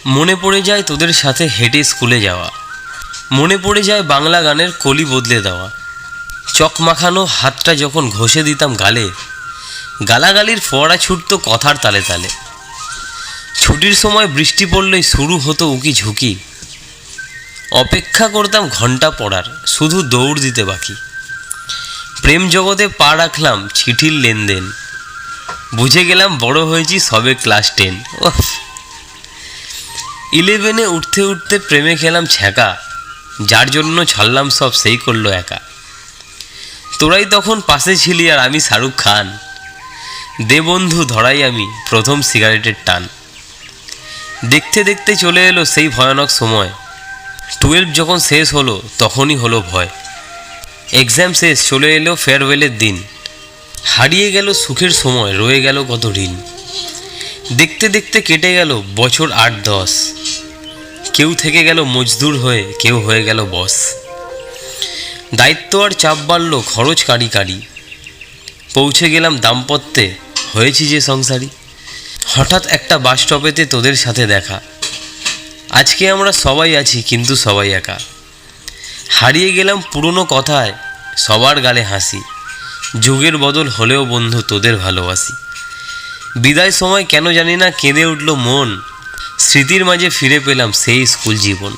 মনে পড়ে যায় তোদের সাথে হেঁটে স্কুলে যাওয়া, মনে পড়ে যায় বাংলা গানের কলি বদলে দেওয়া। চক মাখানো হাতটা যখন ঘষে দিতাম গালে, গালাগালির ফোয়ারা ছুটতো কথার তালে তালে। ছুটির সময় বৃষ্টি পড়লেই শুরু হতো উকি ঝুঁকি, অপেক্ষা করতাম ঘন্টা পড়ার, শুধু দৌড় দিতে বাকি। প্রেম জগতে পা রাখলাম চিঠির লেনদেন, বুঝে গেলাম বড় হয়েছি সবে ক্লাস 10। 11-এ উঠতে উঠতে প্রেমে খেলাম ছ্যাঁকা, যার জন্য ছাড়লাম সব সেই করলো একা। তোরাই তখন পাশে ছিলি আর আমি শাহরুখ খান, দে বন্ধু ধরাই আমি প্রথম সিগারেটের টান। দেখতে দেখতে চলে এলো সেই ভয়ানক সময়, 12 যখন শেষ হলো তখনই হলো ভয়। এক্সাম শেষ, চলে এলো ফেয়ারওয়েলের দিন, হারিয়ে গেল সুখের সময়, রয়ে গেল কত ঋণ। দেখতে দেখতে কেটে গেল বছর 8-10, কেউ থেকে গেল মজদুর হয়ে, কেউ হয়ে গেল বস। দায়িত্ব আর চাপ বাড়ল, খরচ কারি কারি, পৌঁছে গেলাম দাম্পত্যে, হয়েছি যে সংসারী। হঠাৎ একটা বাস স্টপেতে তোদের সাথে দেখা, আজকে আমরা সবাই আছি কিন্তু সবাই একা। হারিয়ে গেলাম পুরনো কথায়, সবার গালে হাসি, যুগের বদল হলেও বন্ধু তোদের ভালোবাসি। বিদায় সময় কেন জানি না কেঁদে উঠল মন, স্মৃতির মাঝে ফিরে পেলাম সেই স্কুল জীবন।